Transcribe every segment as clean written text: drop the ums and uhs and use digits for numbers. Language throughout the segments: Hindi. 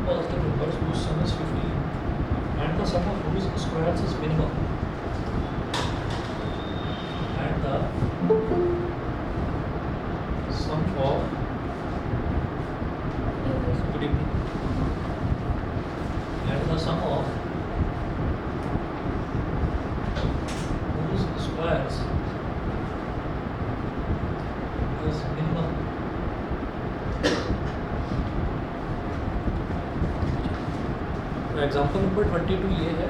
positive numbers whose sum is 15 and the sum of whose squares is minimum, and the sum of good evening and the sum of whose squares is minimum. तो एग्जाम्पल नंबर 22 ये है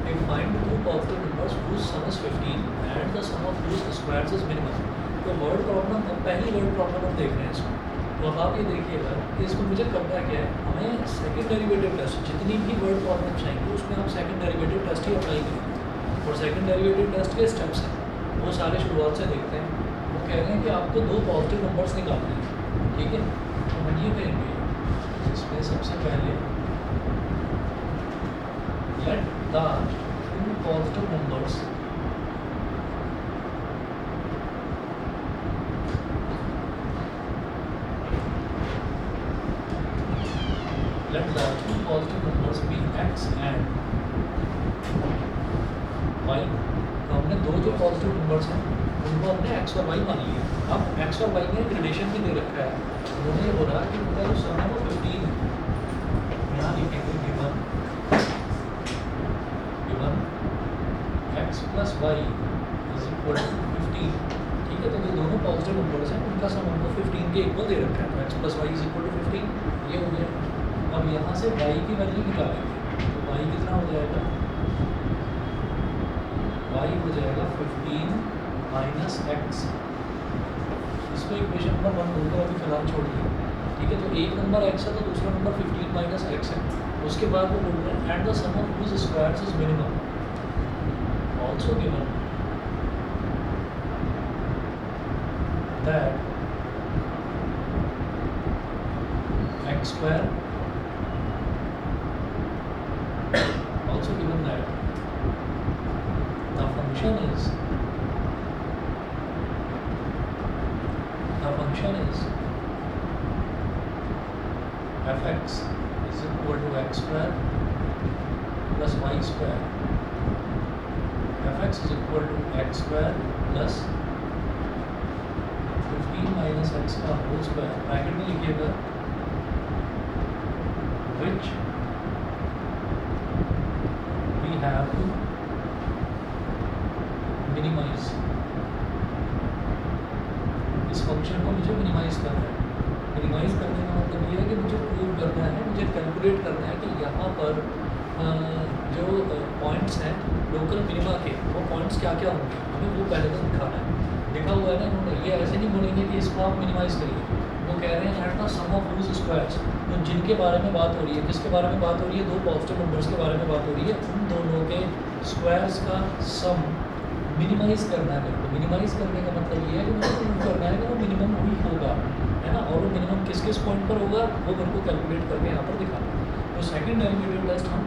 कि find two positive numbers whose sum is 15 and the sum of whose squares is minimum. तो वर्ड प्रॉब्लम, अब पहली वर्ड प्रॉब्लम हम देख रहे हैं इसमें। तो अब आप ये देखिएगा कि इसमें मुझे करना क्या है, हमें सेकंड डेरिवेटिव टेस्ट, जितनी भी वर्ड प्रॉब्लम चाहिए उसमें हम सेकंड डेरिवेटिव टेस्ट ही अप्लाई करेंगे। और सेकंड डेरिवेटिव टेस्ट के स्टेप्स हैं वो सारे शुरुआत से देखते हैं। वो कह रहे हैं कि आपको दो पॉजिटिव नंबर्स निकालने हैं, ठीक है। तो हम ये करेंगे, इसमें सबसे पहले let the two positive numbers be x and y। तो हमने दो जो पॉजिटिव नंबर्स हैं उनको हमने x और y मान लिया। अब x और y में एक रिलेशन भी दे रखा है। उन्होंने ये बोला कि उनका जो सम है वो 15 है। यहाँ लिखेंगे given x plus Y is equal to 15, ठीक है। तो ये दोनों पॉजिटिव नंबर्स हैं, उनका सम हमको 15 के इक्वल दे रखा है। तो x plus Y is equal to 15, ये हो गया। अब यहाँ से y की वैल्यू निकालेंगे, तो y कितना हो जाएगा, y हो जाएगा 15 माइनस एक्स। इसको इक्वेशन नंबर 1 बोलकर अभी फिलहाल छोड़िए, ठीक है। तो एक नंबर x है तो दूसरा नंबर 15 माइनस एक्स है। उसके बाद वो बोल रहे हैं and the sum of whose squares is minimum, also given that x square, also given that the function is fx is equal to x square plus y square। fx is equal to x square plus 15 minus X का होल स्क्वायर, ब्रैकेट में लिखिएगा, which we have to minimize। इस फंक्शन को मुझे मिनिमाइज करना है। मिनिमाइज करने का मतलब ये है कि मुझे प्रूव करना है, मुझे कैलकुलेट करना है कि यहाँ पर जो पॉइंट्स हैं लोकल मिनिमा के, वो पॉइंट्स क्या क्या होंगे, हमें वो पहले तो दिखाना है। लिखा हुआ है ना इन्होंने, ये ऐसे नहीं बोलेंगे कि इसको आप मिनिमाइज़ करिए। वो कह रहे हैं at the sum of whose squares, तो जिनके बारे में बात हो रही है, किसके बारे में बात हो रही है, दो पॉजिटिव नंबर्स के बारे में बात हो रही है, उन दोनों के स्क्वायर्स का सम मिनिमाइज़ करना है। तो मिनिमाइज़ करने का मतलब ये है कि मुझे प्रूव करना है कि वो मिनिमम ही होगा, है ना। और वो मिनिमम किस किस पॉइंट पर होगा वो मेरे को कैलकुलेट करके यहाँ पर दिखाना है। तो सेकेंड डेरिवेटिव टेस्ट हम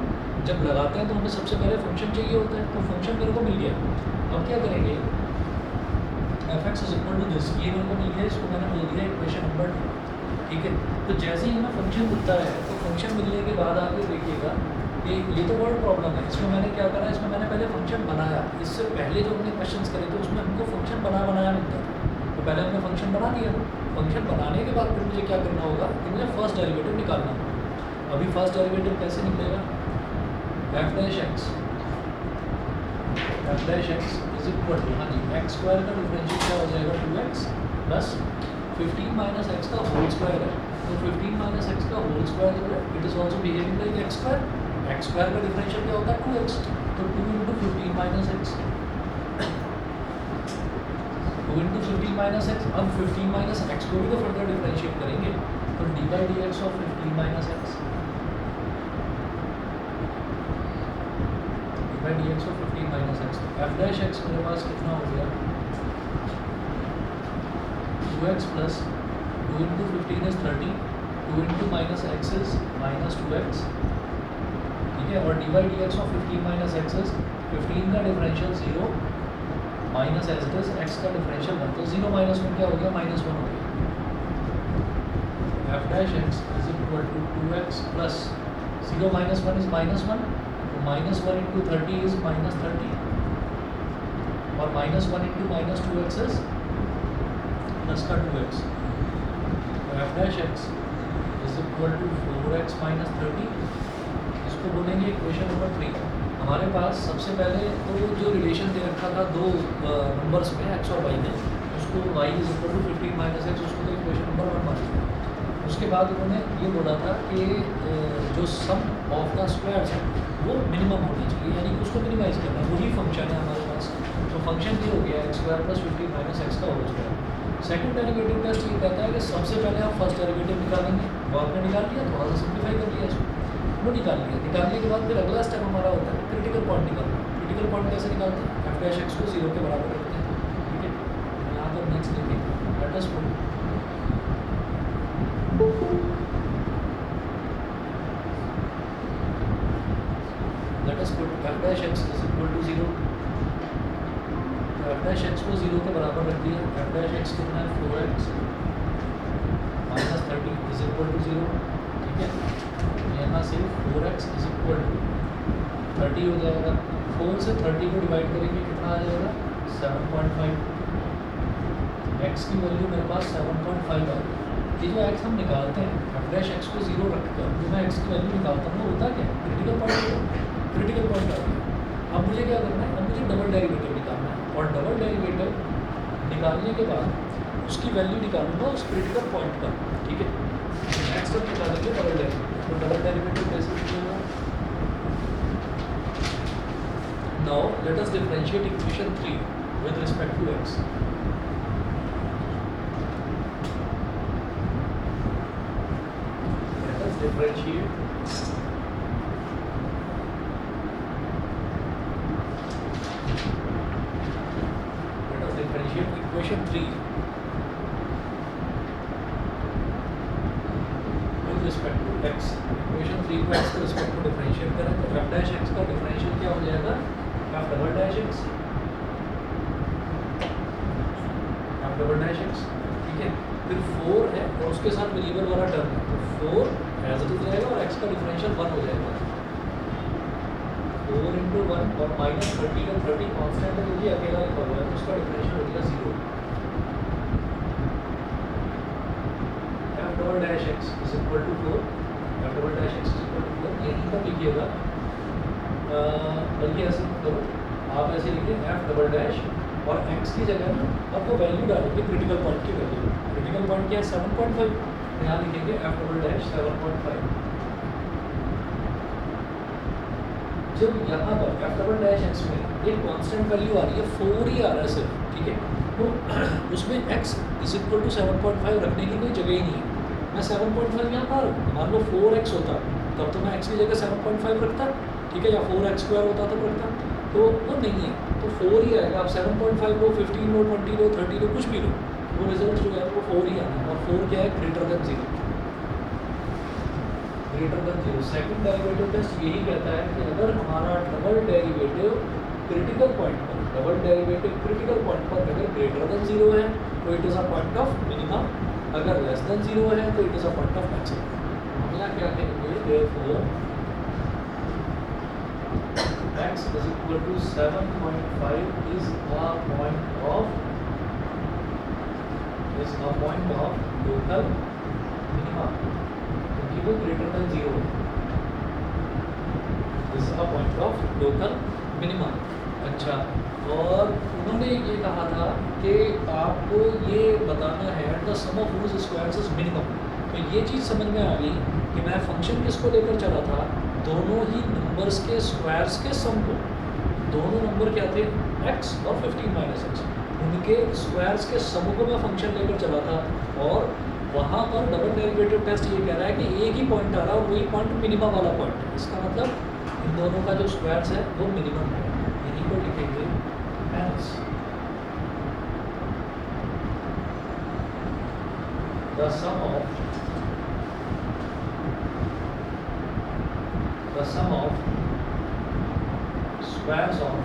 जब लगाते हैं तो हमें सबसे पहले फंक्शन चाहिए होता है। तो फंक्शन मेरे को मिल गया, अब क्या करेंगे, fx is equal to this, ये मेरे को मिल गया, इसको मैंने बोल दिया इक्वेशन नंबर 2, ठीक है। तो जैसे ही हमें फंक्शन मिलता है तो फंक्शन मिलने के बाद आप ये देखिएगा कि ये तो वर्ड प्रॉब्लम है। इसमें मैंने क्या करा, इसमें मैंने पहले फंक्शन बनाया। इससे पहले जो हमने क्वेश्चंस करे थे उसमें हमको फंक्शन बनाया मिलता था, तो पहले हमने फंक्शन बना दिया। फंक्शन बनाने के बाद फिर मुझे क्या करना होगा कि मुझे फर्स्ट डेरिवेटिव निकालना होगा। अभी फर्स्ट डेरिवेटिव कैसे निकलेगा, f dash x is equal to, हाँ जी, एक्स स्क्वायर का डिफरेंशियल क्या हो जाएगा 2x प्लस 15 माइनस एक्स का होल स्क्वायर है। तो 15 माइनस एक्स का होल स्क्वायर जो है it is also behaving like X square. X square का डिफरेंशियल क्या होता है 2x, तो 2 into 15 minus X, 2 into 15 minus X. अब 15 माइनस एक्स को भी तो फर्दर डिफरेंशिएट करेंगे, तो D by D x of 15 minus X, dx of 15 minus X. f dash X मेरे पास कितना हो गया 2x plus 2 into 15 is 30, 2 into minus X is minus 2x, ठीक है। और D by D x of 15 minus X is 15 का differential 0 minus as it is X का डिफरेंशियल 1, तो 0 माइनस 1 क्या हो गया -1 हो गया। f dash X is equal equal to 2x plus 0 minus 1 is -1, तो -1 इंटू 30 इज -30, और -1 इंटू -2x इज प्लस का 2x, तो f dash x is equal to 4x minus 30। इसको बोलेंगे इक्वेशन नंबर 3। हमारे पास सबसे पहले तो जो रिलेशन दे रखा था दो नंबर्स में x और y में, उसको y is equal to 15 minus x, उसको तो इक्वेशन नंबर 1 मान लिया। उसके बाद उन्होंने ये बोला था कि जो सम ऑफ द स्क्वायर्स है वो मिनिमम होनी चाहिए, यानी कि उसको मिनिमाइज करना है, वही फंक्शन है हमारे पास। तो फंक्शन ये हो गया x square plus 15 minus x का whole square. Second derivative test ये कहता है कि सबसे पहले आप फर्स्ट डेरिवेटिव निकालेंगे, वो आपने निकाल लिया, थोड़ा सा सिंप्लीफाई कर लिया इसको, वो निकाल लिया। निकालने के बाद फिर अगला स्टेप हमारा होता है क्रिटिकल पॉइंट निकालना। क्रिटिकल पॉइंट कैसे निकालते हैं? f डैश x को 0 के बराबर रखते हैं, ठीक है। यहाँ पर नेक्स्ट देखें, let us put f dash x is equal to 0। तो f dash x को 0 के बराबर रख दिया। f dash x कितना है? 4x minus 30 is equal to 0, ठीक है। यहाँ से 4x इज इक्वल टू 30 हो जाएगा। 4 से 30 को डिवाइड करेंगे, कितना आ जाएगा? 7.5। x की वैल्यू मेरे पास 7.5 आ गई। ये जो x हम निकालते हैं f dash x को 0 रखकर जो मैं x की वैल्यू निकालता हूँ, वो होता क्या? Critical point. क्रिटिकल पॉइंट आ गया। अब मुझे क्या करना है? अब मुझे डबल डेरिवेटिव निकालना है, और डबल डेरिवेटिव निकालने के बाद उसकी वैल्यू निकालूंगा उस क्रिटिकल पॉइंट पर, ठीक है। नेक्स्ट अब निकालेंगे डबल डेरिवेटिव। तो डबल डेरिवेटिव कैसे निकलेगा? Now let us differentiate equation 3 with respect to x। Let us differentiate equation 3 with respect to x। Equation 3 को x के रिस्पेक्ट में डिफरेंशिएट करें तो f डैश x का डिफरेंशियल क्या हो जाएगा? f double dash x, f double dash x, ठीक है। फिर 4 है और उसके साथ वेरिएबल वाला टर्म है, तो 4 एज इट इज रहेगा और x का डिफरेंशियल 1 हो जाएगा। 4 इंटू 1 और माइनस 30 का 30 कॉन्स्टेंट है, क्योंकि अकेला लिखा हुआ है, तो उसका डिफरेंशियल हो जाएगा 0। f double dash x is equal to 4, f double dash x is equal to 4, यहीं पर लिखिएगा, बल्कि ऐसे करो, आप ऐसे लिखिए f डबल डैश और x की जगह में आपको वैल्यू डालेंगे क्रिटिकल पॉइंट की वैल्यू। क्रिटिकल पॉइंट क्या है? 7.5। यहाँ लिखेंगे f डबल डैश 7.5। जब यहाँ पर f डबल डैश x में एक कांस्टेंट वैल्यू आ रही है, 4 ही आ रहा है सिर्फ, ठीक है, तो उसमें x इज इक्वल टू 7.5 रखने की कोई जगह ही नहीं है। मैं 7.5 यहाँ पर, मान लो 4x होता तब तो मैं x की जगह 7.5 रखता, ठीक है, या 4x स्क्वायर होता तब रखता, तो वो नहीं है, तो 4 ही आएगा। आप 7.5 लो, 15 लो, 20 लो, 30 लो, कुछ भी लो, वो रिजल्ट जो है वो 4 ही आना है। और 4 क्या है? Greater than 0, greater than 0। Second derivative test यही कहता है कि अगर हमारा डबल डेरिवेटिव क्रिटिकल पॉइंट पर, डबल डेरिवेटिव क्रिटिकल पॉइंट पर अगर ग्रेटर देन 0 है तो it is a point of minimum, अगर लेस देन 0 है तो it is a point of maximum. हम यहाँ क्या कहेंगे? Therefore x is equal to 7.5 is a point of local minima, क्योंकि वो greater than 0 है। This is a point of local minima। अच्छा, और उन्होंने ये कहा था कि आपको ये बताना है the sum of whose squares is minimum। तो ये चीज़ समझ में आ गई कि मैं फंक्शन किसको लेकर चला था? दोनों ही नंबर्स के स्क्वायर्स के सम को। दोनों नंबर क्या थे? x और 15 माइनस एक्स, उनके स्क्वायर्स के सम को मैं फंक्शन लेकर चला था। और वहाँ पर डबल डेरिवेटिव टेस्ट ये कह रहा है कि एक ही पॉइंट आ रहा है और वही पॉइंट मिनिमम वाला पॉइंट है। इसका मतलब इन दोनों का जो स्क्वायर्स है वो मिनिमम है। यहीं पर लिखेंगे hence the sum of squares of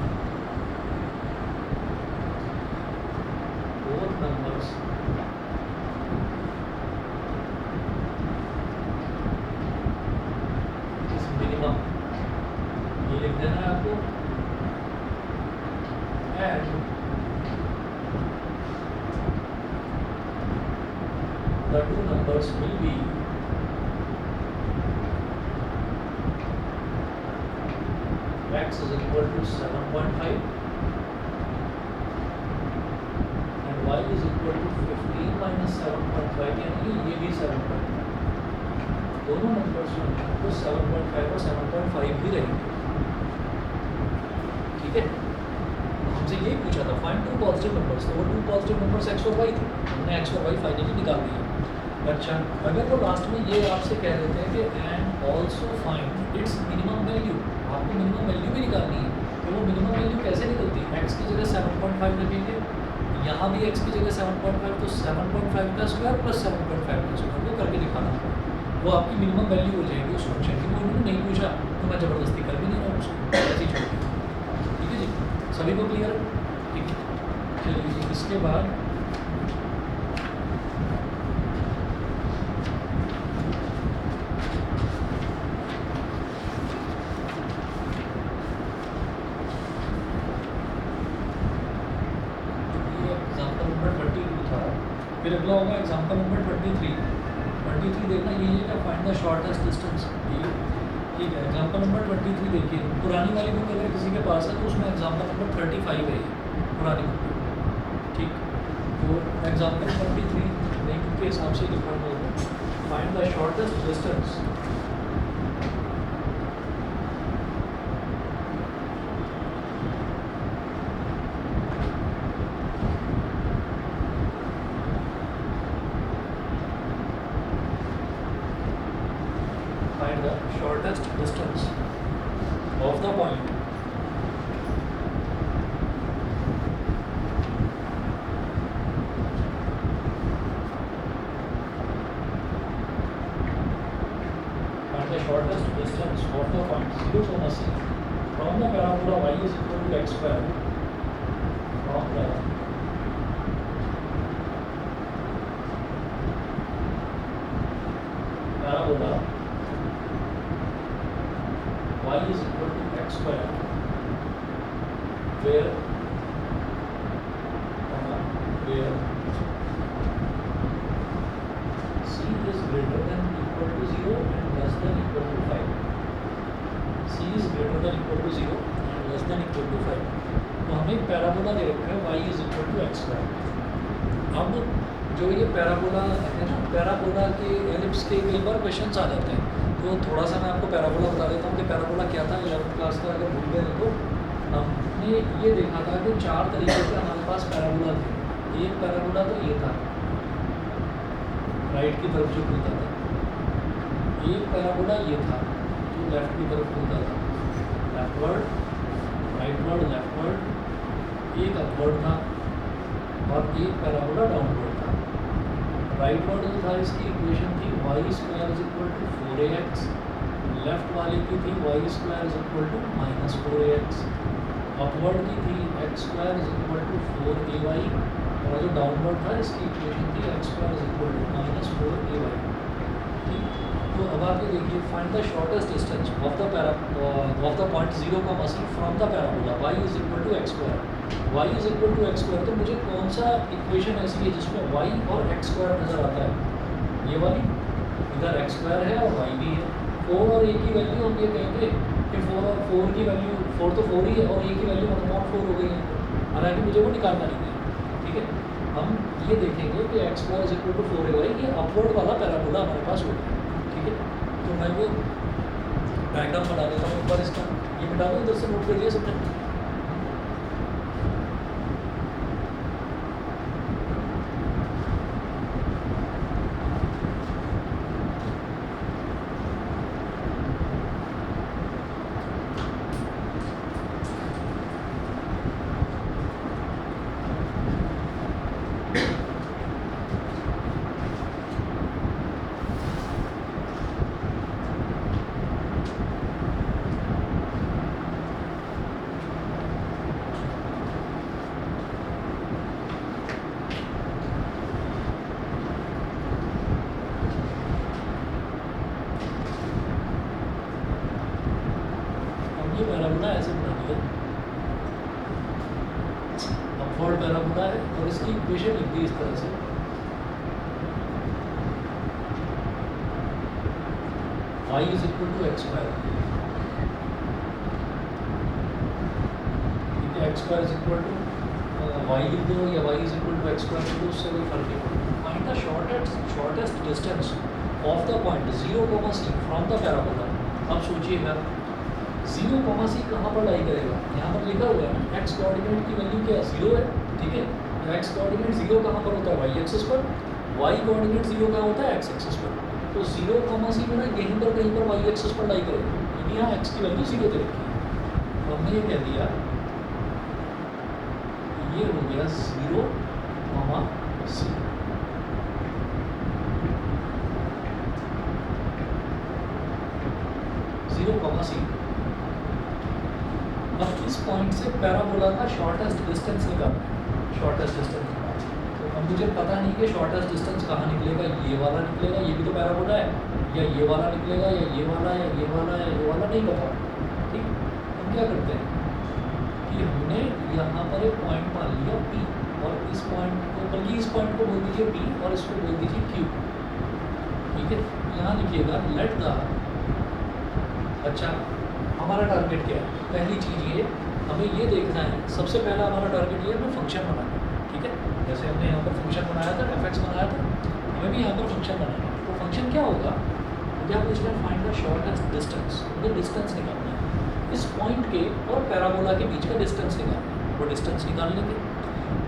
both numbers minimum, ये लिख देना है आपको, and the two numbers will be x is equal to 7.5 and y is equal to 15 minus 7.5, यानी ये भी 7.5, दोनों नंबर्स जो हैं वो 7.5 और 7.5 ही रहेंगे। ठीक है, हमसे ये पूछा था फाइंड टू पॉजिटिव नंबर्स, तो वो टू पॉजिटिव नंबर्स x और y थे, हमने x और y फाइनली निकाल दिया। अच्छा, अगर वो लास्ट में ये आपसे कह देते हैं कि and also find its minimum value, आपको मिनिमम वैल्यू भी निकालनी है, तो वो मिनिमम वैल्यू कैसे निकलती है? x की जगह 7.5 रखेंगे, यहाँ भी x की जगह 7.5, तो 7.5 का स्क्वायर प्लस 7.5 का स्क्वायर वो करके दिखाना, वो आपकी मिनिमम वैल्यू हो जाएगी उस फंक्शन की। वो उन्होंने नहीं पूछा तो मैं ज़बरदस्ती कर भी नहीं रहा हूँ उसको, ऐसे ही छोड़ दिया। ठीक है जी, सभी को क्लियर है? ठीक है, चलिए इसके बाद फिर अगला होगा एग्जाम्पल नंबर 23 देखना, ये है क्या फाइंड द शॉर्टेस्ट डिस्टेंस। ठीक है, एग्जाम्पल नंबर 23 देखिए, पुरानी वाली बुक अगर किसी के पास है तो उसमें एग्जाम्पल नंबर 35 है पुरानी बुक। ठीक, तो एग्जाम्पल 23 नई बुक के हिसाब से लिखा होगा find the shortest distance distance of the point and the shortest distance of the point 0, C from the parabola y is equal to x square from the parabola y is equal to x square where c is greater than equal to 0 and less than equal to 5, c is greater than equal to 0 and less than equal to 5। तो हमें एक पैराबोला दे रखा है y is equal to x square। अब जो ये पैराबोला है ना, पैराबोला के एलिप्स के कई बार क्वेश्चंस आ जाते हैं, तो थोड़ा सा मैं आपको पैराबोला बता देता हूँ कि पैराबोला क्या था। 11th क्लास का अगर भूल गए तो हमने ये देखा था कि 4 तरीके के हमारे पास पैराबोला थे। एक पैराबोला तो ये था राइट की तरफ जो खुलता था, एक पैराबोला ये था जो लेफ्ट की तरफ खुलता था, लेफ्टवर्ड राइटवर्ड लेफ्टवर्ड, एक अपवर्ड था और एक पैराबोला डाउनवर्ड था। राइटवर्ड जो था इसकी इक्वेशन थी y square is equal to 4ax, left वाले की थी y square is equal to minus 4ax, upward की थी x square is equal to 4ay और जो डाउनवर्ड था इसकी इक्वेशन थी x square is equal to minus 4ay। ठीक, तो अब आप ये देखिए find the shortest distance of the point 0, C from the parabola y is equal to x square, y is equal to x square. तो मुझे कौन सा इक्वेशन ऐसी है जिसमें y और x स्क्वायर नज़र आता है? ये वाली, इधर x स्क्वायर है और y भी है। 4 और a की वैल्यू हम ये कहेंगे कि 4 और 4 की वैल्यू 4 तो 4 ही है और a की वैल्यू 1/4 हो गई है, हालांकि मुझे वो निकालना नहीं है। ठीक है, हम ये देखेंगे कि x square is equal to 4ay, ये अपवर्ड वाला पैराबोला हमारे पास होगा। ठीक है, तो मैं वो डायग्राम बना देता हूँ एक बार इसका, ये मिटा दो, इधर से नोट कर लिया सबने। ये पैराबोला ऐसे बना दिया, अपवर्ड पैराबोला है और इसकी इक्वेशन लिख दी इस तरह से, y is equal to X square, ठीक है, X square is equal to Y लिख दो या y is equal to X square लिख दो, उससे कोई फर्क नहीं पड़ता। Find the shortest distance of the point 0, c from the parabola. अब सोचिएगा 0, c कहाँ पर लाई करेगा, यहाँ पर लिखा हुआ है ना x कोऑर्डिनेट की वैल्यू क्या 0 है, ठीक है, x कोऑर्डिनेट 0 कहाँ पर होता है y एक्सिस पर, y कोऑर्डिनेट 0 कहाँ होता है x एक्सिस पर, तो 0, c में ना कहीं पर y एक्सिस पर लाई करेगा, क्योंकि यहाँ x की वैल्यू 0 दे रखी है। तो हमने ये कह दिया ये हो गया 0, c। अब इस पॉइंट से पैराबोला का शॉर्टेस्ट डिस्टेंस निकालना है, शॉर्टेस्ट डिस्टेंस निकालना है। तो अब मुझे पता नहीं कि शॉर्टेस्ट डिस्टेंस कहाँ निकलेगा, ये वाला निकलेगा, ये भी तो पैराबोला है, या ये वाला निकलेगा, या ये वाला, या ये वाला, या ये वाला, नहीं पता। ठीक, हम क्या करते हैं कि हमने यहाँ पर एक पॉइंट मान लिया P, और इस पॉइंट को, बल्कि इस पॉइंट को बोल दीजिए P और इसको बोल दीजिए Q, ठीक है। यहाँ लिखिएगा लेट द, अच्छा हमारा टारगेट क्या है, पहली चीज़ ये हमें ये देखना है, सबसे पहला हमारा टारगेट ये है हमें फंक्शन बनाना है, ठीक है। जैसे हमने यहाँ पर फंक्शन बनाया था, f(x) बनाया था, हमें भी यहाँ पर फंक्शन बनाना है। तो फंक्शन क्या होगा, क्या पूछ रहे हैं, फाइंड द शॉर्टेस्ट डिस्टेंस, मुझे डिस्टेंस निकालना है इस पॉइंट के और पैराबोला के बीच का डिस्टेंस निकालना है। वो डिस्टेंस निकाल लेंगे,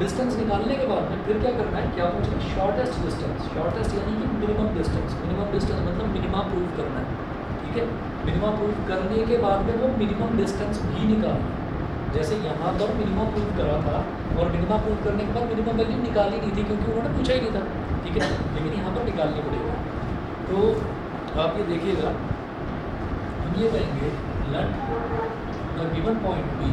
डिस्टेंस निकालने के बाद में फिर क्या करना है, क्या पूछ रहे हैं, शॉर्टेस्ट डिस्टेंस, शॉर्टेस्ट यानी कि मिनिमम डिस्टेंस, मिनिमम डिस्टेंस मतलब मिनिमा प्रूव करना है, ठीक है। मिनिमा प्रूव करने के बाद में वो मिनिमम डिस्टेंस भी निकालना है। जैसे यहाँ पर मिनिमम प्रूव करा था और मिनिमम प्रूव करने के बाद मिनिमम वैल्यू निकाली नहीं थी क्योंकि उन्होंने पूछा ही नहीं था, ठीक है, लेकिन यहाँ पर निकालनी पड़ेगा। तो आप ये देखिएगा, हम ये कहेंगे let the given point be,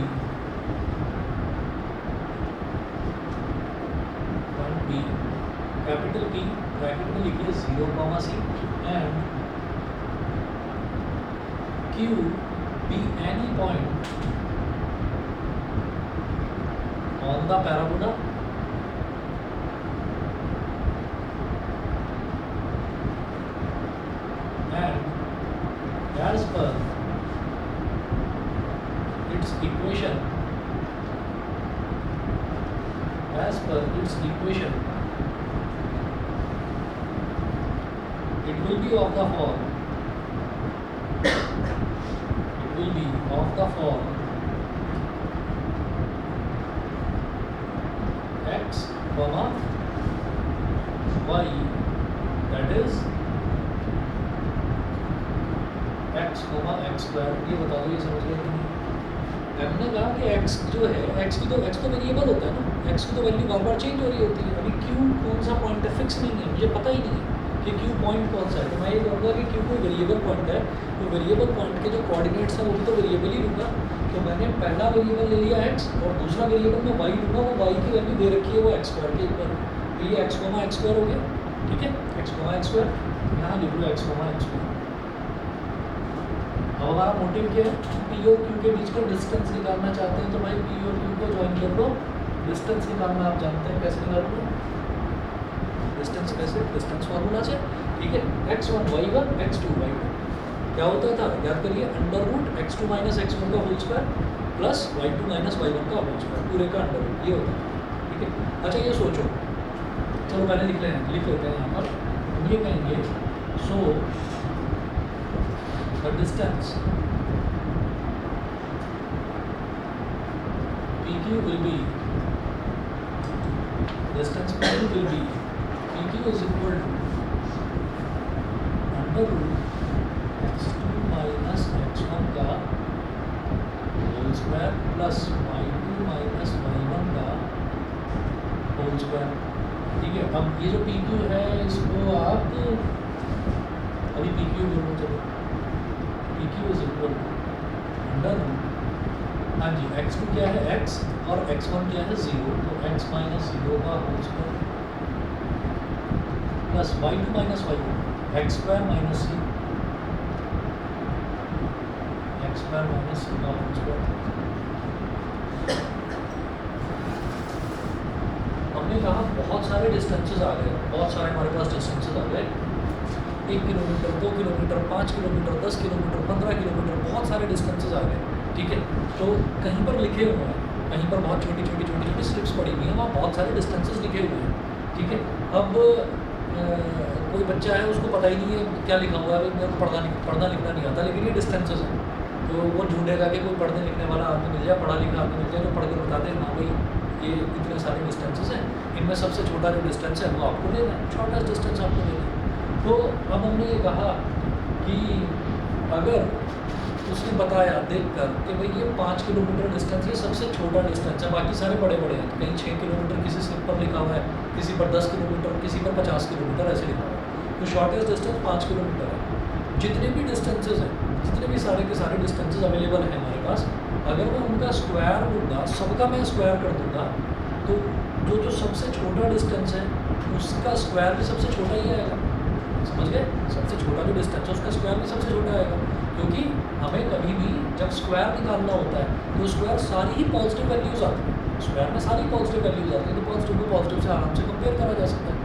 capital P bracket में लिखिए 0, c एंड Q be any point on the parabola and as per its equation, it will be of the form, x, y, that is x, x square। ये बता दो, ये समझ गए कि नहीं। हमने कहा कि x जो है, x तो वेरिएबल होता है ना, x की तो वैल्यू बार बार चेंज हो रही होती है। अभी q कौन सा पॉइंट है फिक्स नहीं है, मुझे पता ही नहीं है कि q पॉइंट कौन सा है। तो मैं ये कहूँगा कि q कोई वेरिएबल पॉइंट है, तो वेरिएबल पॉइंट के जो कोऑर्डिनेट्स हैं वो भी तो वेरिएबल ही लूँगा। तो मैंने पहला वेरिएबल ले लिया x और दूसरा वेरिएबल में y लूँगा, वो y की वैल्यू दे रखी है वो x स्क्वायर के ऊपर, तो ये x, x स्क्वायर हो गया, ठीक है, x, x स्क्वायर, यहाँ लिख लो x, x स्क्वायर। अब हमारा मोटिव क्या है, P और Q के बीच का डिस्टेंस निकालना चाहते हैं, तो भाई P और Q को ज्वाइन कर लो, डिस्टेंस निकालना आप जानते हैं कैसे निकालोगे, डिस्टेंस कैसे, डिस्टेंस फार्मूला से, ठीक है। x1 y1 x2 y2 क्या होता था, याद करिए, under root x2 minus x1 का whole square plus y2 minus y1 का होल स्क्वायर, पूरे का अंडर रूट, ये होता है, ठीक है। अच्छा ये सोचो, चलो पहले लिख लेते हैं यहाँ पर, हम ये कहेंगे सो the distance PQ will be, distance PQ will be, PQ is equal to under root x2 minus x1 का whole square plus y2 minus y1 का होल स्क्वायर, ठीक है। अब ये जो PQ है इसको आप अभी PQ बोलो, चलो PQ is equal under root, हाँ जी, x2 क्या है x और x1 क्या है 0, तो x माइनस 0 का whole square plus y2 minus y1 x square minus c, x square minus c का होल स्क्वायर। हमने कहा बहुत सारे डिस्टेंसेस आ गए, बहुत सारे हमारे पास डिस्टेंसेस आ गए, 1 kilometre, 2 kilometre, 5 kilometre, 10 kilometre, 15 kilometre, बहुत सारे डिस्टेंसेस आ गए। ठीक है, तो कहीं पर लिखे हुए हैं, कहीं पर बहुत छोटी छोटी स्लिप्स पड़ी हुई हैं, वहाँ बहुत सारे डिस्टेंसेस लिखे हुए हैं। ठीक है, अब कोई बच्चा है उसको पता ही नहीं है क्या लिखा हुआ है, मेरे को पढ़ना लिखना नहीं आता, लेकिन ये डिस्टेंसेस हैं, तो वो ढूंढेगा कि कोई पढ़ने लिखने वाला आदमी मिल जाए, पढ़ा लिखा आदमी मिल जाए जो पढ़ कर बता दे हाँ भाई ये इतने सारे डिस्टेंसेस हैं, इनमें सबसे छोटा जो डिस्टेंस है वो आपको लेना है, शॉर्टेस्ट डिस्टेंस आपको लेना है। तो अब हमने ये कहा कि अगर उसने बताया देख कर कि भाई ये 5 किलोमीटर डिस्टेंस ये सबसे छोटा डिस्टेंस है, बाकी सारे बड़े बड़े हैं, कहीं 6 किलोमीटर किसी स्लिप पर लिखा हुआ है, किसी पर 10 किलोमीटर, किसी पर 50 किलोमीटर ऐसे लिखा हुआ है, तो शॉर्टेस्ट डिस्टेंस 5 किलोमीटर है। जितने भी डिस्टेंसेज हैं, जितने भी सारे के सारे डिस्टेंसेज अवेलेबल हैं हमारे पास, अगर मैं उनका स्क्वायर लूँगा, सबका मैं स्क्वायर कर दूँगा, तो जो सबसे छोटा डिस्टेंस है उसका स्क्वायर भी सबसे छोटा ही आएगा। समझ गए, सबसे छोटा जो डिस्टेंस है उसका स्क्वायर भी सबसे छोटा आएगा, क्योंकि हमें कभी भी जब स्क्वायर निकालना होता है तो स्क्वायर सारी ही पॉजिटिव वैल्यूज़ आती हैं, स्क्वायर में सारी पॉजिटिव वैल्यूज़ आती हैं, तो पॉजिटिव को पॉजिटिव से आराम से कंपेयर करा जा सकता है।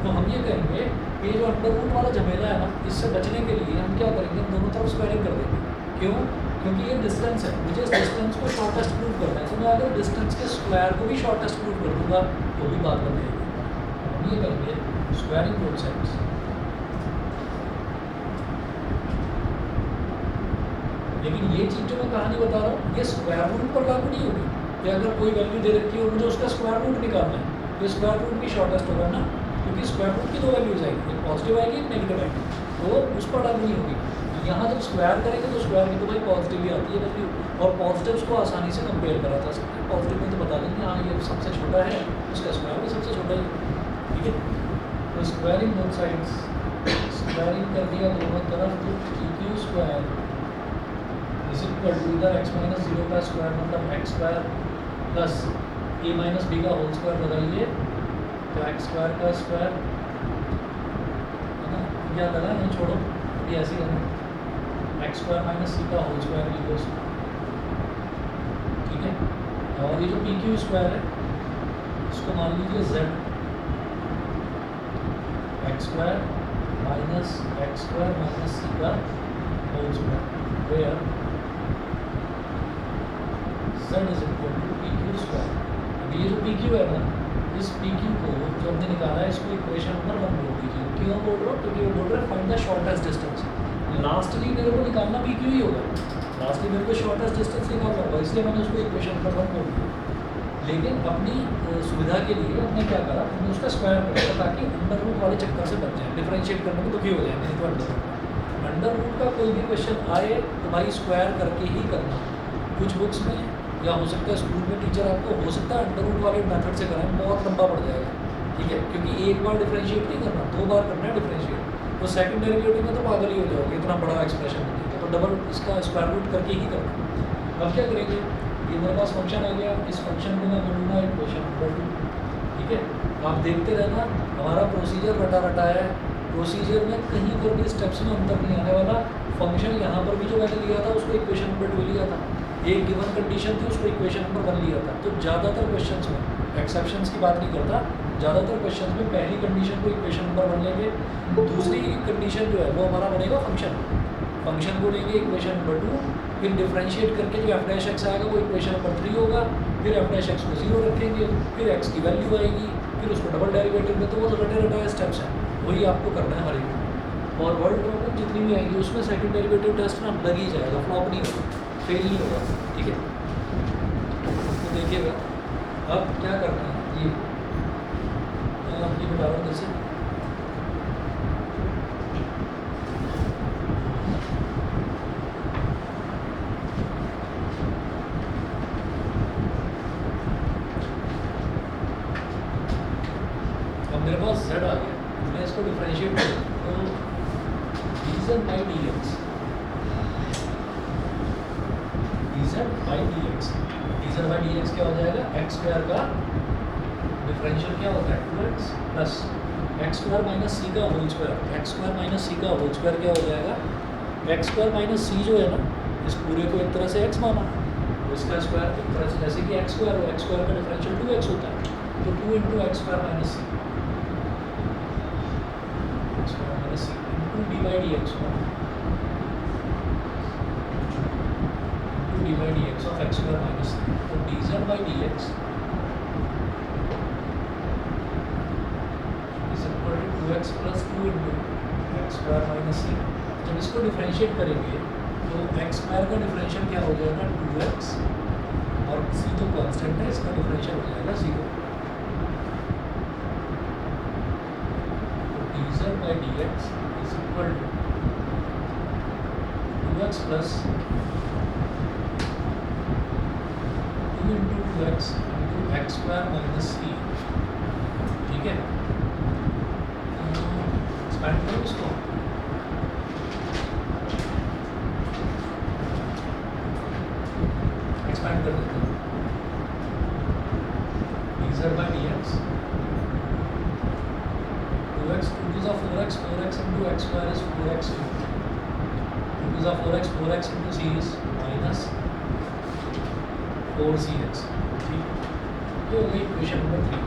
तो हम ये कहेंगे कि ये जो अंडर रूट वाला झमेला है ना, इससे बचने के लिए हम क्या करेंगे, हम दोनों तरफ स्क्वायरिंग कर देंगे। क्यों? क्योंकि ये डिस्टेंस है, मुझे इस डिस्टेंस को शॉर्टेस्ट प्रूव करना है, तो मैं अगर डिस्टेंस के स्क्वायर को भी शॉर्टेस्ट प्रूव कर दूँगा तो भी बात बन जाएगी। हम ये करेंगे स्क्वायरिंग बोथ साइड्स। लेकिन ये चीज़ जो मैं कहानी बता रहा हूँ ये स्क्वायर रूट पर लागू नहीं होगी, कि अगर कोई वैल्यू दे रखी है और मुझे उसका स्क्वायर रूट निकालना है तो स्क्वायर रूट भी शॉर्टेस्ट होगा ना, क्योंकि स्क्वायर रूट की दो वैल्यूज आएगी, एक पॉजिटिव आएगी एक नेगेटिव आएगी, तो उस पर लागू नहीं होगी। यहाँ जब स्क्वायर करेंगे तो स्क्वायर में तो भाई पॉजिटिव ही आती है वैल्यू, और पॉजिटिव्स को आसानी से कंपेयर करा जा सकता है। पॉजिटिव में तो बता देंगे हाँ ये सबसे छोटा है, उसका स्क्वायर भी सबसे छोटा ही। ठीक है, तो स्क्वायरिंग बोथ साइड्स, स्क्वायरिंग कर दिया दोनों तरफ, तो PQ square is equal to इधर x माइनस 0 का स्क्वायर मतलब x square plus a minus b का होल स्क्वायर बदलिए तो x स्क्वायर का स्क्वायर है ना, क्या लगा नहीं छोड़ो ये ऐसे ही है, x स्क्वायर माइनस c का होल स्क्वायर इक्वल्स, ठीक है। और ये जो PQ स्क्वायर है इसको मान लीजिए z x square minus c का whole square, where z is equal to PQ square. अब ये जो PQ है ना, इस PQ को जो हमने निकाला है इसको इक्वेशन नंबर 1 बोल दीजिए। क्यों बोल रहा हूँ? क्योंकि वो बोल रहा है find the shortest distance. Lastly मेरे को निकालना PQ ही होगा, लास्टली मेरे को शॉर्टेस्ट डिस्टेंस निकालना होगा, इसलिए मैंने उसको इक्वेशन नंबर 1 बोल दिया। लेकिन अपनी सुविधा के लिए हमने क्या करा, हमने उसका स्क्वायर कर दिया ताकि अंडर रूट वाले चक्कर से बच जाए, डिफरेंशिएट करने में दुखी हो जाए। नहीं तो अंडर रूट का कोई भी क्वेश्चन आए तो भाई स्क्वायर करके ही करना। कुछ बुक्स में या हो सकता है स्कूल में टीचर आपको हो सकता है अंडर रूट वाले मेथड से कराएं, बहुत लंबा पड़ जाएगा। ठीक है, क्योंकि एक बार डिफरेंशिएट नहीं करना, 2 बार करना है डिफरेंशिएट, तो सेकंड डेरिवेटिव में तो पागल ही हो जाओगे, इतना बड़ा एक्सप्रेशन मिलेगा, तो डबल इसका स्क्वायर रूट करके ही करना। अब क्या करेंगे, ये मेरे पास फंक्शन आ गया, इस फंक्शन को मैं बोलूँगा इक्वेशन नंबर 2। ठीक है, आप देखते रहना, हमारा प्रोसीजर रटा रटा है, प्रोसीजर में कहीं पर भी स्टेप्स में अंतर नहीं आने वाला। फंक्शन यहाँ पर भी जो मैंने लिया था उसको इक्वेशन नंबर 2 लिया था, एक गिवन कंडीशन थी उसको इक्वेशन नंबर 1 लिया था। तो ज़्यादातर क्वेश्चंस में, एक्सेप्शंस की बात नहीं करता, ज़्यादातर क्वेश्चंस में पहली कंडीशन को इक्वेशन नंबर 1 लेंगे, दूसरी कंडीशन जो है वो हमारा बनेगा फंक्शन को लेंगे इक्वेशन नंबर 2, फिर डिफरेंशिएट करके जो एफ डैश एक्स आएगा वो इक्वेशन नंबर 3 होगा, फिर एफ डैश एक्स को 0 रखेंगे, फिर एक्स की वैल्यू आएगी, फिर उसको डबल डेरिवेटिव में, तो वो रटे रटाए स्टेप्स हैं, वही आपको करना है हर एक। और वर्ल्ड प्रॉब्लम जितनी भी आएंगी उसमें सेकंड डेरिवेटिव टेस्ट ना लग ही जाएगा, फ्लॉप नहीं होगा, फेल नहीं होगा। ठीक है, तो देखिएगा अब क्या करना है, ये बता रहा हूँ जैसे अब मेरे पास z आ गया, मैं इसको डिफरेंशिएट करूँ तो dz by dx, dz by dx क्या हो जाएगा, x स्क्वायर का डिफरेंशियल क्या होता है 2x plus x square minus c का whole square, x square minus c का होल स्क्वायर क्या हो जाएगा, एक्स स्क्वायर माइनस सी जो है ना इस पूरे को एक तरह से x माना, तो इसका स्क्वायर एक तरह से जैसे कि x स्क्वायर हो, x स्क्वायर का डिफरेंशियल 2x होता है, तो 2 into x square minus c into d by D x d by D x of x square minus c, तो d z by D x is equal to 2x plus 2 into x square minus c. जब इसको डिफरेंशिएट करेंगे तो एक्स स्क्वायर का डिफरेंशियल क्या हो जाएगा 2x, और सी तो कांस्टेंट है, इसका डिफरेंशियल हो जाएगा 0। D z by D x is equal to 2x plus 2 into 2x into x square minus c. ठीक है, एक्सपेंड करो इसको, एक्सपेंड कर देते हैं। D z by D x 2x 2 is 4x, 4x into x square is 4x cubed, 2 is 4x, 4x into c is minus 4cx। ठीक, ये हो गई इक्वेशन नंबर 3।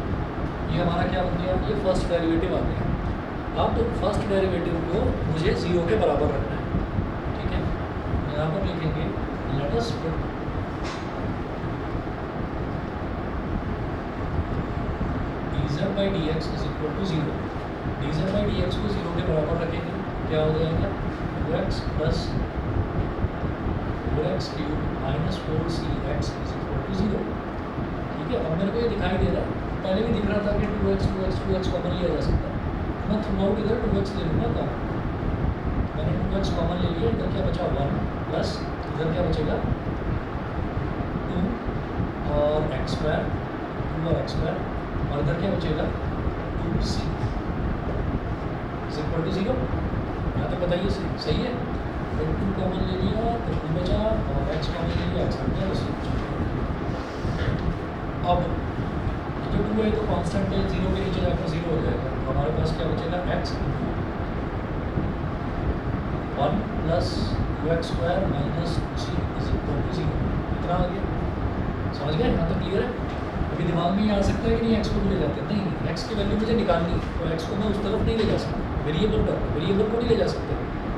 ये हमारा क्या बन गया, ये फर्स्ट डेरिवेटिव आ गया। अब फर्स्ट डेरिवेटिव को मुझे 0 के बराबर रखना है। ठीक है, यहाँ पर लिखेंगे let us put dz by dx is equal to 0। dz by dx को 0 के बराबर रखेंगे, क्या हो जाएगा 2x plus 4x cube minus 4cx is equal to 0। ठीक है, अब मेरे को ये दिखाई दे रहा है, पहले भी दिख रहा था कि 2x कॉमन लिया जा सकता है, मैं थ्रू आउट इधर 2x ले लूँगा कॉमन। मैंने 2x कॉमन ले लिया, इधर क्या बचा 1 प्लस इधर क्या बचेगा 2 और एक्स स्क्वायर, 2 और एक्स स्क्वायर, और इधर क्या बचेगा 2c इज इक्वल टू 0। यहाँ तक बताइए सही है। तो 2 कॉमन ले लिया तो 2 बचा, और x कॉमन ले लिया x बच गया, उसी। अब जो 2 है तो कांस्टेंट है, 0 के नीचे जाकर 0 हो जाएगा, तो हमारे पास क्या बचेगा x 1 plus 2x square minus 2c is equal to 0। इतना आ गया, समझ गए? यहाँ तक क्लियर है? अभी दिमाग में ये आ सकता है कि नहीं x को ले जाते हैं, नहीं, x की वैल्यू मुझे निकालनी है, तो x को मैं उस तरफ नहीं ले जा सकता, वेरिएबल को नहीं ले जा सकते।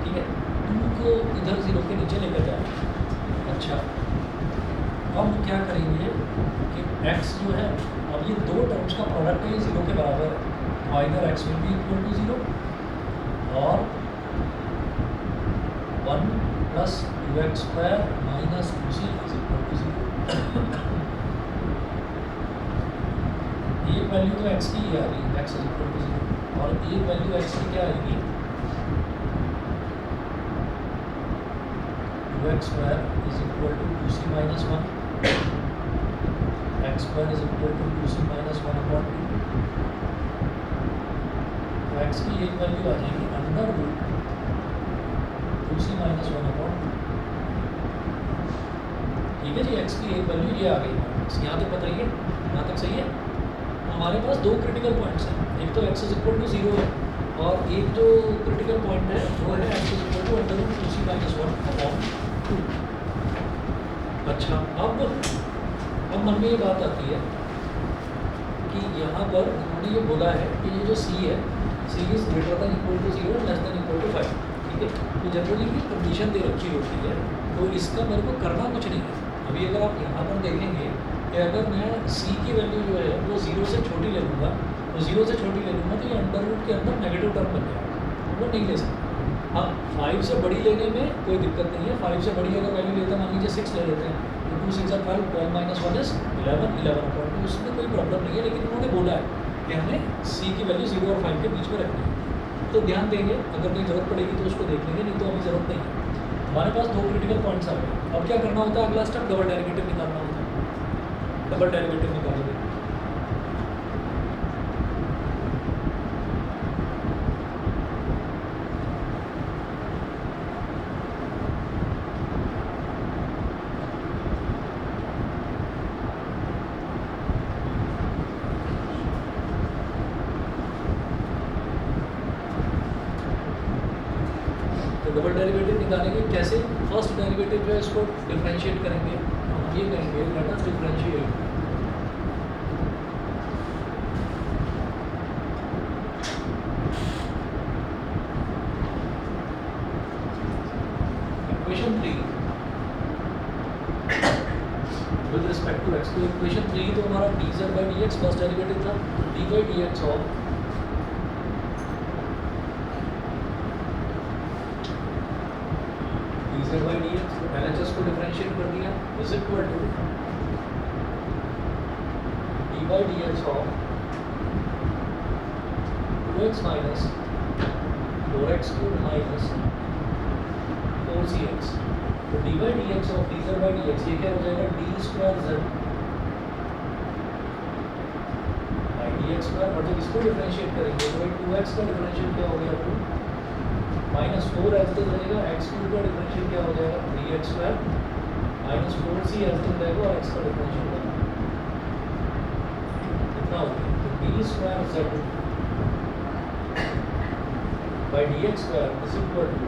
ठीक है, 2 को इधर 0 के नीचे लेकर जाए। अच्छा, अब क्या करेंगे कि x जो है, अब ये दो टर्म्स का प्रोडक्ट है, ये 0 के बराबर है, तो इधर x will be equal to 0 और 1 plus 2x square minus 2c is equal to 0। एक वैल्यू तो x की ही आ रही है, x इज इक्वल टू 0, और एक वैल्यू x की क्या आएगी 2x square is equal to 2c minus 1, x square is equal to 2c minus 1 upon 2। तो x की एक वैल्यू आ जाएगी under root 2c minus 1 upon 2। ठीक है जी, x की एक वैल्यू ये आ गई। यहाँ तक बताइए, यहाँ तक सही है? हमारे पास दो क्रिटिकल पॉइंट्स हैं, एक तो x इज इक्वल टू 0 है, और एक जो क्रिटिकल पॉइंट है वो है x is equal to under root 2c minus 1 upon 2। अच्छा, अब मन में ये बात आती है कि यहाँ पर उन्होंने ये बोला है कि ये जो c है, c is greater than equal to 0 less than equal to 5। ठीक है, तो जनरली ये कंडीशन दे रखी होती है, तो इसका मेरे को करना कुछ नहीं है। अभी अगर आप यहाँ पर देखेंगे कि अगर मैं c की वैल्यू जो है वो 0 से छोटी ले लूँगा, तो 0 से छोटी ले लूँगा तो ये अंडर रूट के अंदर नेगेटिव टर्म बन जाएगा, वो नहीं ले सकते। हाँ, 5 से बड़ी लेने में कोई दिक्कत नहीं है, 5 से बड़ी अगर वैल्यू लेते हैं, मान लीजिए 6 ले लेते हैं, तो 2 6 12, 12 माइनस 1 इज 11, 11 अपॉन 2, उसमें कोई प्रॉब्लम नहीं है। लेकिन उन्होंने बोला है कि हमें c की वैल्यू 0 और 5 के बीच में रखनी है, तो ध्यान देंगे, अगर कोई ज़रूरत पड़ेगी तो उसको देख लेंगे, नहीं तो अभी ज़रूरत नहीं है। हमारे पास दो क्रिटिकल पॉइंट्स आ गए। अब क्या करना होता है, अगला स्टेप डबल डेरिवेटिव निकालना होता है। डबल डेरिवेटिव निकालेंगे, तो डबल डेरिवेटिव निकालेंगे कैसे? फर्स्ट डेरिवेटिव डेरिवेटिव जो है इसको डिफरेंशिएट करेंगे, हम ये कहेंगे let us differentiate equation 3 with respect to x। तो इक्वेशन 3 तो हमारा dz by D x first derivative था, d by D x of dz by D x, LHS को डिफरेंशिएट कर दिया, is equal to d by D x of 2x minus 4x cube minus 4cx। तो D by D x of dz by D x ये क्या हो जाएगा, d square Z by D X square, और जब इसको डिफरेंशिएट करेंगे तो 2x का डिफरेंशिएट क्या हो गया, 2 माइनस 4x तो रहेगा, एक्स क्यूब का डिफरेंशिएट क्या हो जाएगा, 3x square minus 4c x तो रहेगा और x का डिफरेंशिएट होगा कितना हो गया, तो D square Z by D X square is equal to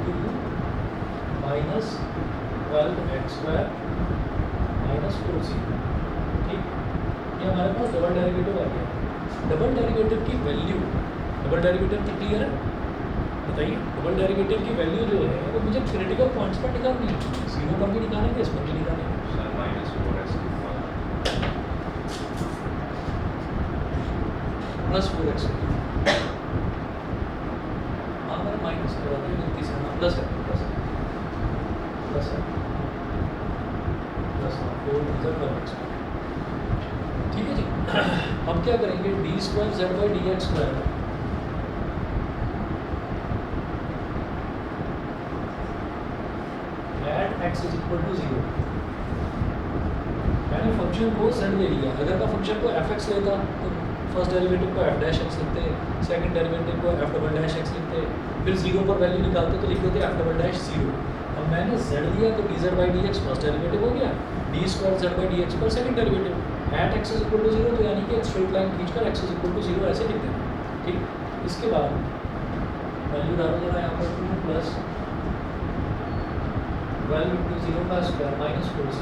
2 minus 12x square minus 4c। ठीक, ये हमारे पास डबल डेरिवेटिव आ गया। डबल डेरिवेटिव की वैल्यू, डबल डेरिवेटिव की क्लियर है, बताइए। डबल डेरिवेटिव की वैल्यू जो है वो मुझे क्रिटिकल पॉइंट्स पर निकालनी है, जीरो पर भी निकालेंगे, इस पर भी निकालेंगे। Sir minus 4x plus 4x, हाँ मेरा माइनस है, गलती से हाँ प्लस है, प्लस है, प्लस है, प्लस 4x। ठीक है जी। अब क्या करेंगे, D square Z by D X square x is equal to 0। मैंने फंक्शन को z ले लिया, अगर मैं फंक्शन को fx लेता तो फर्स्ट डेरिवेटिव को f डैश x लिखते, सेकंड डेरिवेटिव को f डबल डैश x लिखते, फिर 0 पर वैल्यू निकालते तो लिख देते f डबल डैश 0। अब मैंने z लिया तो dz by D x first derivative हो गया, d square Z by D x पर second derivative at x is equal to 0, तो यानी कि एक स्ट्रेट लाइन खींचकर x इज इक्वल टू 0 ऐसे लिख देते। ठीक, इसके बाद वैल्यू डालो जरा यहाँ पर 2 प्लस 12 इंटू 0 का स्क्वायर माइनस 4c,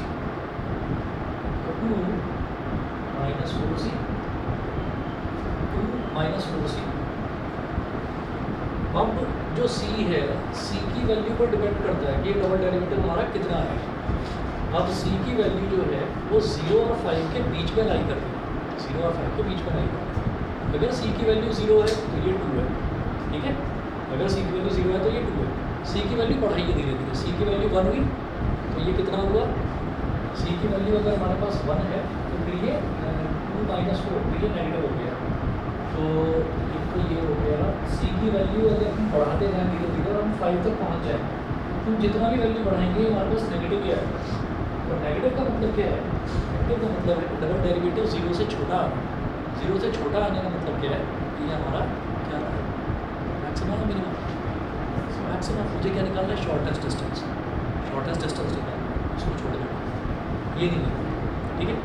तो 2 माइनस 4c, 2 माइनस 4c। अब जो c है, c की वैल्यू पर डिपेंड करता है कि ये डबल डेरिवेटिव हमारा कितना है। अब c की वैल्यू जो है वो 0 और 5 के बीच में लाई करती है, 0 और 5 के बीच में लाई करती है। अगर c की वैल्यू 0 है तो ये 2 है, ठीक है। अगर c की वैल्यू 0 है तो ये 2 है। c की वैल्यू बढ़ाइए धीरे धीरे, c की वैल्यू 1 हुई तो ये कितना हुआ, c की वैल्यू अगर हमारे पास 1 है तो फिर ये 2 माइनस 4, फिर ये नेगेटिव हो गया। तो एक तो ये हो गया, c की वैल्यू अगर हम बढ़ाते जाएँ धीरे धीरे और हम 5 तक पहुँच जाएँ तो जितना भी वैल्यू बढ़ाएंगे हमारे पास नेगेटिव ही आएगा। तो नेगेटिव का मतलब क्या है, नेगेटिव का मतलब है कि डबल डेरिवेटिव 0 से छोटा आना। 0 से छोटा आने का मतलब क्या है, ये हमारा क्या है, मैक्सिमम है मिनिमम। मैक्सिमम मुझे क्या निकालना है, शॉर्टेस्ट डिस्टेंस, शॉर्टेस्ट डिस्टेंस निकालना है, उसको छोड़ देना, ये नहीं है। ठीक है,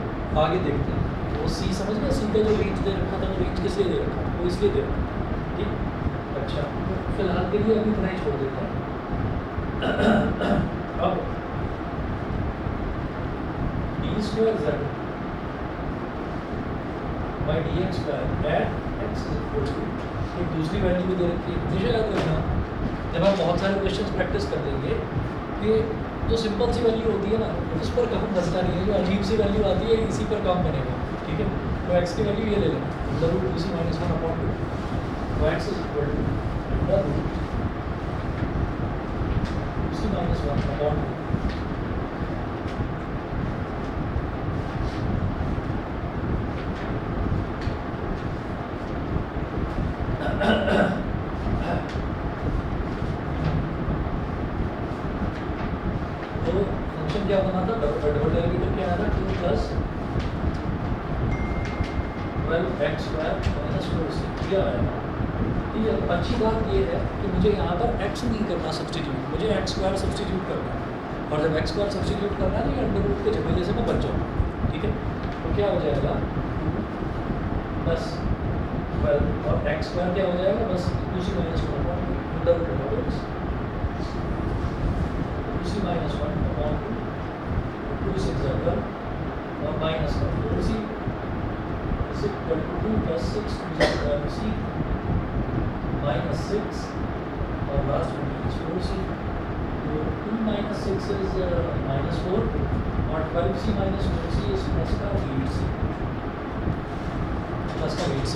आगे देखते हैं। वो सी समझ गया, सी का जो रेंज दे रखा था, वो रेंज किस लिए दे रखा था, वो इसलिए दे रखा था। ठीक, अच्छा फिलहाल के लिए अभी इतना ही छोड़ देते हैं। अब D square Z by D X square at X is equal to, एक दूसरी वैल्यू भी दे रखी है। हमेशा याद रखना, जब आप बहुत सारे क्वेश्चंस प्रैक्टिस कर देंगे कि जो सिंपल सी वैल्यू होती है ना, उस पर काम बनता नहीं है, जो अजीब सी वैल्यू आती है इसी पर काम बनेगा। ठीक है, तो एक्स की वैल्यू ये ले लेना, under root 2c minus 1 upon 2, तो X is equal to under root 2c minus 1 upon 2। तो फंक्शन क्या बना था, डबल डेरिवेटिव क्या आया था, 2 plus 12x square minus 4c क्या आया था। ठीक है, अच्छी बात ये है कि मुझे यहाँ पर x नहीं करना सब्सटीट्यूट, मुझे x स्क्वायर सब्सटीट्यूट करना है, और जब x स्क्वायर सब्सटीट्यूट करना है तो ये अंडर रूट के झमेले से मैं बच जाऊँ। ठीक है, तो क्या हो जाएगा, 2 प्लस 12 और x स्क्वायर क्या हो जाएगा, बस 2c minus 1 under root. Minus 1 upon 2 6 ज़र और माइनस का 4c is equal to 2 plus 6 2c minus 6 और लास्ट में is 4c. तो 2 minus 6 is minus 4 और 12c minus 4c is plus का 8c. प्लस का 8c.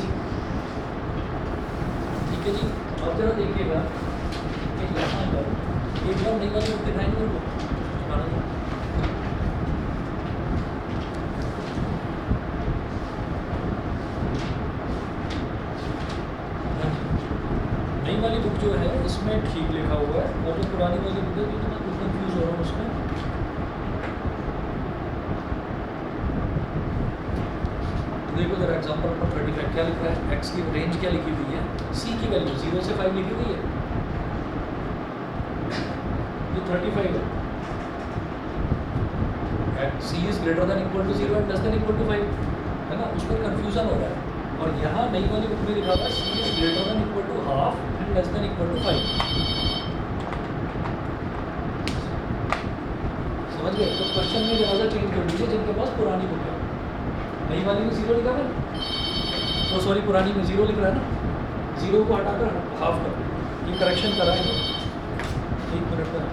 ठीक है जी. अब जरा देखिएगा कि यहाँ पर एक बार नहीं वाली दिखाएंगे वो नई वाली बुक जो है इसमें ठीक लिखा हुआ है और जो पुरानी वाली बुक है तो मैं कुछ कंफ्यूज हो रहा हूँ उसमें. देखो जरा एग्जांपल पर 35 क्या लिखा है, एक्स की रेंज क्या लिखी हुई है, सी की वैल्यू 0 से 5 लिखी हुई है, ये 35 है, c is greater than equal to 0 and less than equal to 5 है ना, उस पर कंफ्यूजन हो रहा है. और यहाँ नई वाली बुक में लिखा हुआ है c is greater than equal to half and less than equal to 5. समझ गए. तो क्वेश्चन में जरा सा चेंज कर दीजिए जिनके पास पुरानी बुक है. नई वाली में 0 लिखा है, तो सॉरी पुरानी में 0 लिख रहा है ना, 0 को हटाकर हाफ कर, ये करेक्शन कराएंगे 1 मिनट में.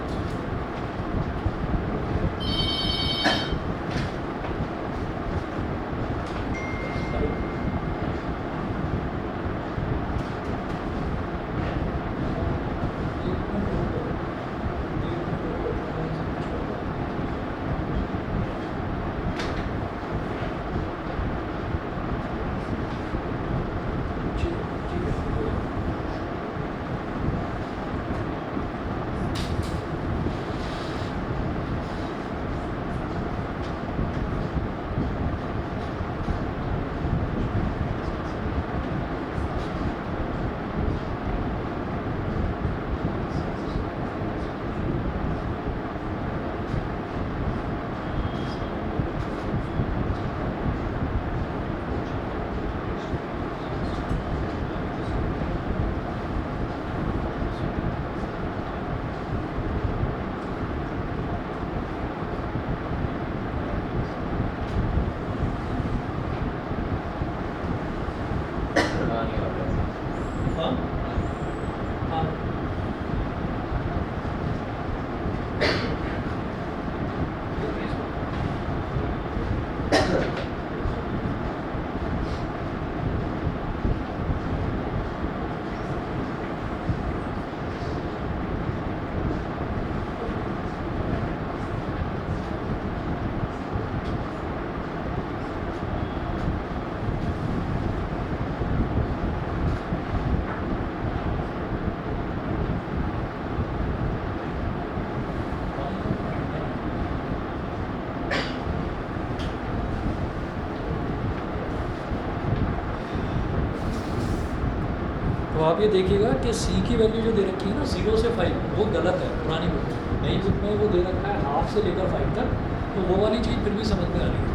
तो आप ये देखिएगा कि सी की वैल्यू जो दे रखी है ना 0 से 5 वो गलत है पुरानी बुक में. नई बुक में वो दे रखा है हाफ से लेकर 5 तक, तो वो वाली चीज़ फिर भी समझ में आ रही है.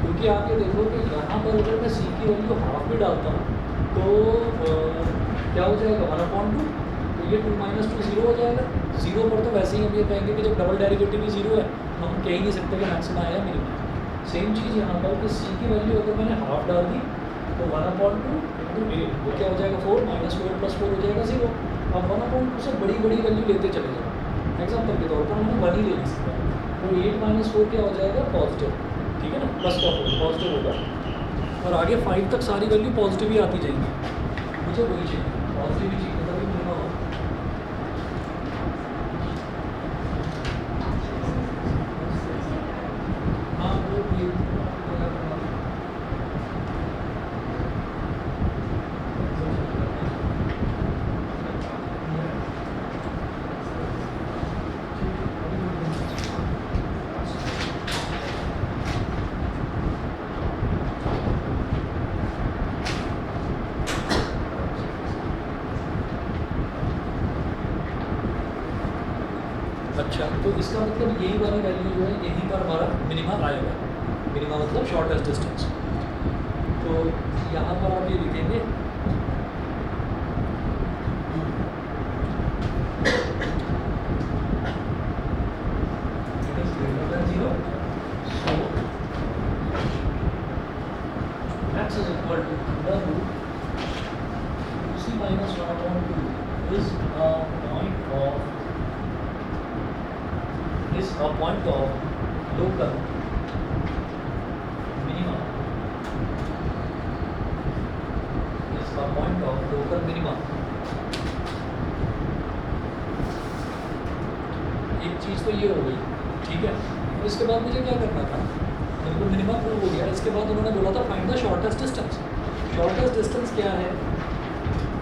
क्योंकि आप ये देखो कि यहाँ पर अगर मैं सी की वैल्यू हाफ भी डालता हूँ तो क्या हो जाएगा 1/2, तो ये 2 - 2 0 हो जाएगा. 0 पर तो वैसे ही हम ये कहेंगे कि जब डबल डेरिवेटिव भी 0 है हम कह ही नहीं सकते कि मैक्सिमम आया मिनिमम. सेम चीज़ यहाँ पर कि सी की वैल्यू अगर मैंने हाफ डाल दी तो 1/2 वो क्या हो जाएगा 4 - 4 + 4 हो जाएगा 0. अब 1/2 से बड़ी बड़ी वैल्यू लेते चले जाओ. एग्जाम्पल के तौर पर हमने 1 ही ले ली सकता है, तो 8 - 4 क्या हो जाएगा पॉजिटिव. ठीक है ना, प्लस का 4 पॉजिटिव होगा और आगे 5 तक सारी वैल्यू पॉजिटिव ही आती जाएंगी. मुझे वही चाहिए, पॉजिटिव ही चाहिए तभी मिलना हो. हाँ वो भी अच्छा. तो इसका मतलब यही वाली वैल्यू जो है यहीं पर हमारा मिनिमा आएगा. मिनिमा मतलब शॉर्टेस्ट डिस्टेंस. तो यहाँ पर आप ये लिखेंगे is a point of local minima, is a point of local minima. एक चीज़ तो ये हो गई, ठीक है। और इसके बाद मुझे क्या करना था, बिल्कुल मिनिमम प्रूव हो गया। इसके बाद उन्होंने बोला था find the shortest distance. Shortest distance क्या है,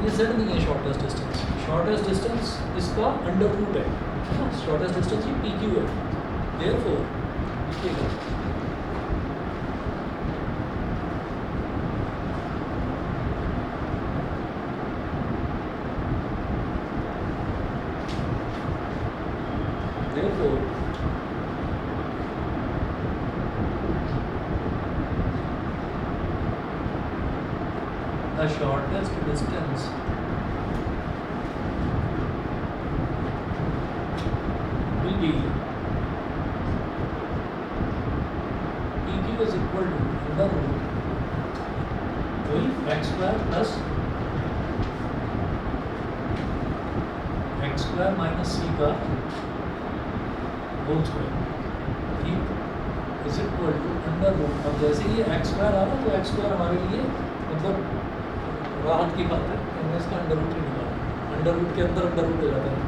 ये z नहीं है शॉर्टेस्ट डिस्टेंस। शॉर्टेस्ट डिस्टेंस इसका अंडर रूट है ना, शॉर्टेस्ट डिस्टेंस ये पी क्यू है। देयरफॉर लिखिएगा therefore the shortest distance will be PQ is equal to under root x square plus x square minus c का होल स्क्वायर, ठीक, is equal to under root. अब जैसे ही एक्स स्क्वायर आ रहा तो एक्स स्क्वायर हमारे लिए मतलब राहत की बात है, हमने इसका अंडर रूट ही निकाला। अंडर रूट के अंदर अंडर रूट हो जाता है,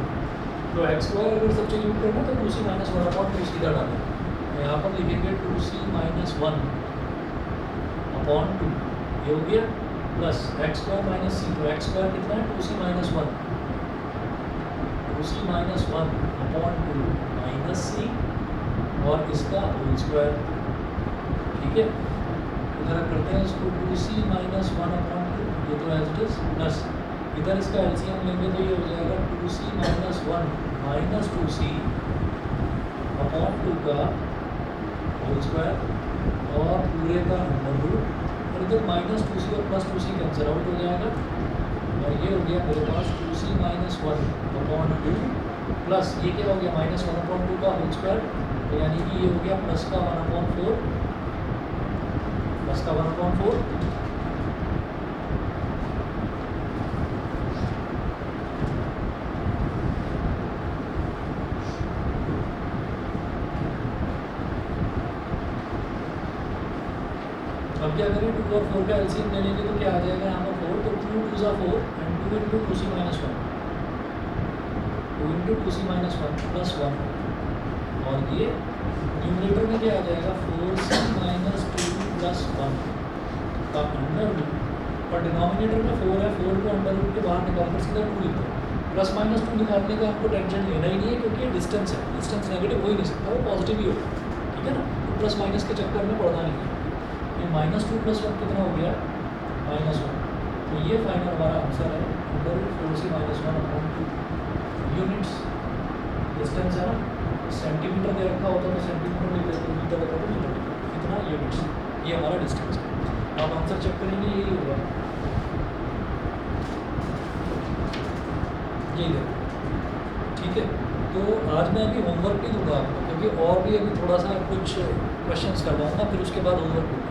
तो एक्स स्क्वायर अगर सब्स्टिट्यूट करना तो 2c minus one upon to सीधा डालें। यहाँ पर लिखेंगे 2c minus one upon to, ये हो गया, plus x square minus c, तो एक्स स्क्वायर कितना है 2c minus one, 2c minus one upon two minus c और इसका होल स्क्वायर, ठीक है। इधर करते हैं इसको 2c minus one upon to, ये तो एज इट इज, प्लस इधर इसका एलसीएम लेंगे तो ये हो जाएगा 2c minus one minus 2c upon two का होल स्क्वायर और पूरे का अंडर रूट, और इधर माइनस 2c और प्लस 2c कैंसिल आउट हो जाएगा, और ये हो गया मेरे पास 2c minus one upon two plus ये क्या हो गया माइनस वन अपॉन टू का होल स्क्वायर, तो यानी कि ये हो गया प्लस का वन अपॉन फोर, प्लस का वन अपॉन फोर, अब क्या करें 2 और 4 का एलसीएम ले लेंगे तो क्या आ जाएगा यहाँ पर 4, तो 2 2 ज़ा 4 and 2 into 2c minus one, 2 into 2c minus one plus one, और ये न्यूमरेटर में क्या आ जाएगा 4c माइनस 2 प्लस वन का अंडर रूट, और डिनोमिनेटर में 4 है, 4 को अंडर रूट के बाहर निकालकर सीधा 2 लिखो। प्लस माइनस 2 निकालने का आपको टेंशन लेना ही नहीं है क्योंकि ये डिस्टेंस है, डिस्टेंस नेगेटिव हो ही नहीं सकता, वो पॉजिटिव ही होगा, ठीक है ना। तो प्लस माइनस के चक्कर में पड़ना नहीं है। ये माइनस 2 प्लस वन कितना हो गया माइनस वन, तो ये फाइनल हमारा आंसर है under root 4c minus one upon two. Units distance है ना, सेंटीमीटर दे रखा होता तो सेंटीमीटर लिख लेते, मीटर होता तो मीटर, कितना यूनिट्स, ये हमारा डिस्टेंस है। आप आंसर चेक करेंगे यही होगा, यही है, ठीक है। तो आज मैं अभी होमवर्क नहीं दूंगा आपको, क्योंकि और भी अभी थोड़ा सा कुछ क्वेश्चंस करवाऊंगा, फिर उसके बाद होमवर्क दूंगा।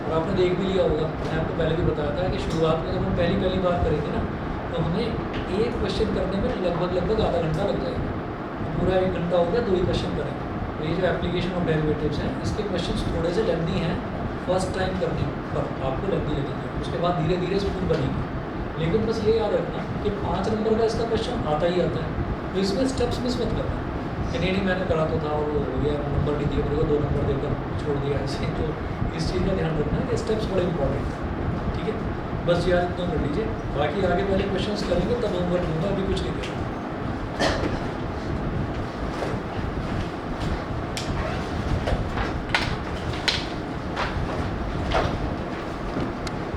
और आपने देख भी लिया होगा, मैंने आपको पहले भी बताया था कि शुरुआत में जब हम पहली बार करेंगे ना तो हमें एक क्वेश्चन करने में लगभग आधा घंटा लग जाएगा, तो पूरा 1 घंटा हो गया 2 ही क्वेश्चन करेंगे। तो ये जो एप्लीकेशन ऑफ डेरिवेटिव्स हैं इसके क्वेश्चंस थोड़े से लेंथी हैं, फर्स्ट टाइम करने पर आपको लेंथी लगेंगे, उसके बाद धीरे धीरे स्मूथ बनेगी। लेकिन बस ये याद रखना कि 5 नंबर का इसका क्वेश्चन आता ही आता है, तो इसमें स्टेप्स मिस मत करना। नहीं मैंने करा तो था और वो हो गया, नंबर नहीं दिया मेरे को, 2 नंबर देकर छोड़ दिया ऐसे, तो इस चीज़ का ध्यान रखना है कि स्टेप्स बड़े इंपॉर्टेंट हैं, ठीक है। बस यार इतना कर लीजिए, बाकी आगे वाले क्वेश्चंस करेंगे तब होमवर्क दूंगा, अभी कुछ नहीं देगा।